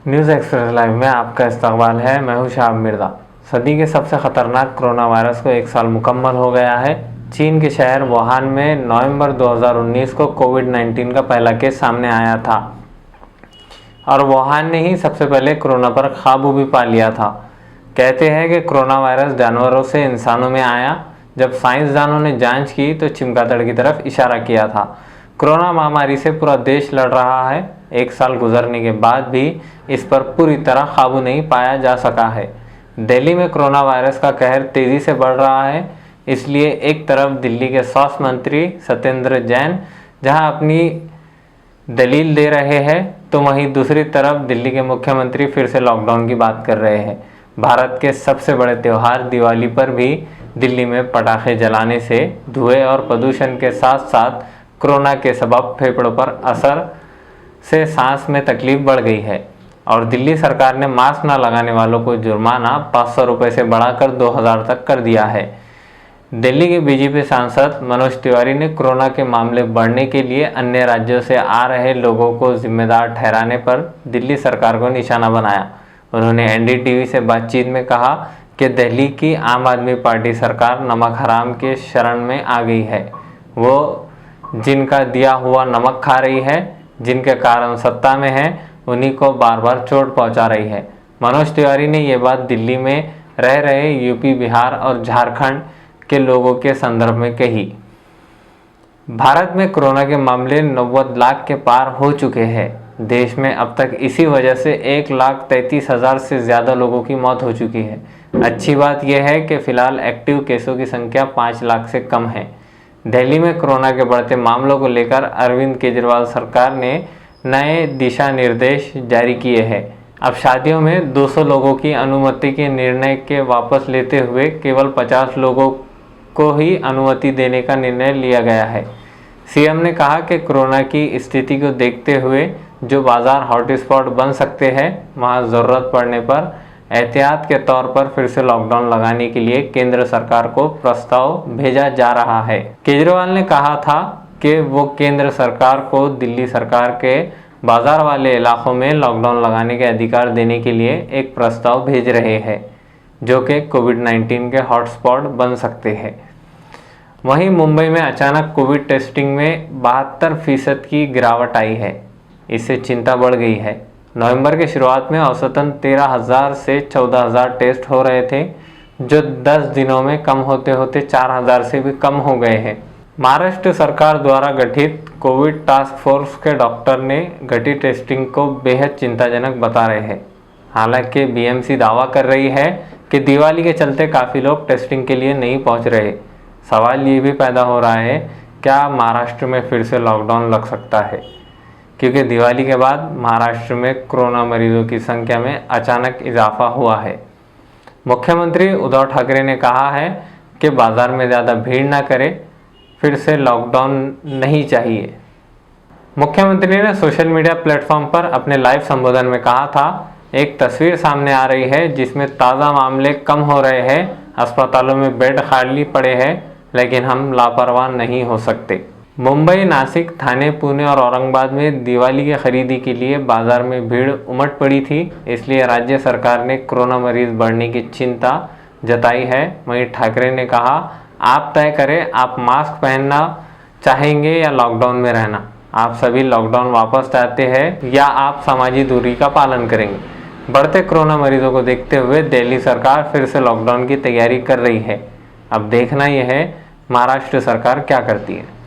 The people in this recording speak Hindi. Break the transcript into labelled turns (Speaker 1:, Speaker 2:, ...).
Speaker 1: न्यूज़ एक्सप्रेस लाइव में आपका इस्तकबाल है। मैं हूं शाह मिर्ज़ा। सदी के सबसे ख़तरनाक कोरोना वायरस को 1 साल मुकम्मल हो गया है। चीन के शहर वुहान में नवंबर 2019 को कोविड-19 का पहला केस सामने आया था और वुहान ने ही सबसे पहले कोरोना पर काबू भी पा लिया था। कहते हैं कि कोरोना वायरस जानवरों से इंसानों में आया। जब साइंसदानों ने जांच की तो चमगादड़ की तरफ इशारा किया था। कोरोना महामारी से पूरा देश लड़ रहा है। 1 साल गुजरने के बाद भी इस पर पूरी तरह काबू नहीं पाया जा सका है। दिल्ली में कोरोना वायरस का कहर तेज़ी से बढ़ रहा है। इसलिए एक तरफ दिल्ली के स्वास्थ्य मंत्री सत्येंद्र जैन जहां अपनी दलील दे रहे हैं, तो वहीं दूसरी तरफ दिल्ली के मुख्यमंत्री फिर से लॉकडाउन की बात कर रहे हैं। भारत के सबसे बड़े त्यौहार दिवाली पर भी दिल्ली में पटाखे जलाने से धुएं और प्रदूषण के साथ साथ कोरोना के सबब फेफड़ों पर असर से सांस में तकलीफ बढ़ गई है और दिल्ली सरकार ने मास्क न लगाने वालों को जुर्माना 500 रुपये से बढ़ाकर 2000 तक कर दिया है। दिल्ली के बीजेपी सांसद मनोज तिवारी ने कोरोना के मामले बढ़ने के लिए अन्य राज्यों से आ रहे लोगों को जिम्मेदार ठहराने पर दिल्ली सरकार को निशाना बनाया। उन्होंने एनडीटीवी से बातचीत में कहा कि दिल्ली की आम आदमी पार्टी सरकार नमक हराम के शरण में आ गई है। वो जिनका दिया हुआ नमक खा रही है, जिनके कारण सत्ता में है, उन्हीं को बार बार चोट पहुंचा रही है। मनोज तिवारी ने ये बात दिल्ली में रह रहे यूपी, बिहार और झारखंड के लोगों के संदर्भ में कही। भारत में कोरोना के मामले 90 लाख के पार हो चुके हैं। देश में अब तक इसी वजह से 1,33,000 से ज़्यादा लोगों की मौत हो चुकी है। अच्छी बात यह है कि फ़िलहाल एक्टिव केसों की संख्या 5 लाख से कम है। दिल्ली में कोरोना के बढ़ते मामलों को लेकर अरविंद केजरीवाल सरकार ने नए दिशा निर्देश जारी किए हैं। अब शादियों में 200 लोगों की अनुमति के निर्णय के वापस लेते हुए केवल 50 लोगों को ही अनुमति देने का निर्णय लिया गया है। सीएम ने कहा कि कोरोना की स्थिति को देखते हुए जो बाजार हॉटस्पॉट बन सकते हैं, वहां ज़रूरत पड़ने पर एहतियात के तौर पर फिर से लॉकडाउन लगाने के लिए केंद्र सरकार को प्रस्ताव भेजा जा रहा है। केजरीवाल ने कहा था कि वो केंद्र सरकार को दिल्ली सरकार के बाजार वाले इलाकों में लॉकडाउन लगाने के अधिकार देने के लिए एक प्रस्ताव भेज रहे हैं, जो कि कोविड-19 के हॉटस्पॉट बन सकते हैं। वहीं मुंबई में अचानक कोविड टेस्टिंग में 72% की गिरावट आई है। इससे चिंता बढ़ गई है। नवंबर के शुरुआत में औसतन 13,000 से 14,000 टेस्ट हो रहे थे, जो 10 दिनों में कम होते होते 4,000 से भी कम हो गए हैं। महाराष्ट्र सरकार द्वारा गठित कोविड टास्क फोर्स के डॉक्टर ने घटी टेस्टिंग को बेहद चिंताजनक बता रहे हैं। हालांकि बीएमसी दावा कर रही है कि दिवाली के चलते काफ़ी लोग टेस्टिंग के लिए नहीं पहुंच रहे। सवाल ये भी पैदा हो रहा है, क्या महाराष्ट्र में फिर से लॉकडाउन लग सकता है, क्योंकि दिवाली के बाद महाराष्ट्र में कोरोना मरीजों की संख्या में अचानक इजाफा हुआ है। मुख्यमंत्री उद्धव ठाकरे ने कहा है कि बाजार में ज़्यादा भीड़ ना करें, फिर से लॉकडाउन नहीं चाहिए। मुख्यमंत्री ने सोशल मीडिया प्लेटफॉर्म पर अपने लाइव संबोधन में कहा था, एक तस्वीर सामने आ रही है जिसमें ताज़ा मामले कम हो रहे हैं, अस्पतालों में बेड खाली पड़े हैं, लेकिन हम लापरवाह नहीं हो सकते। मुंबई, नासिक, थाने, पुणे और औरंगाबाद में दिवाली की खरीदी के लिए बाजार में भीड़ उमड़ पड़ी थी। इसलिए राज्य सरकार ने कोरोना मरीज बढ़ने की चिंता जताई है। वहीं ठाकरे ने कहा, आप तय करें, आप मास्क पहनना चाहेंगे या लॉकडाउन में रहना। आप सभी लॉकडाउन वापस चाहते हैं या आप सामाजिक दूरी का पालन करेंगे। बढ़ते कोरोना मरीजों को देखते हुए दिल्ली सरकार फिर से लॉकडाउन की तैयारी कर रही है। अब देखना यह है महाराष्ट्र सरकार क्या करती है।